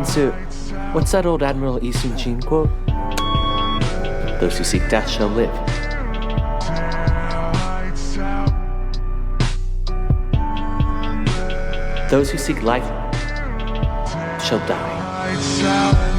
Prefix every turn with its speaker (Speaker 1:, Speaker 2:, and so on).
Speaker 1: So, what's that old Admiral Lee Sun-chin quote? Those who seek death shall live. Those who seek life shall die.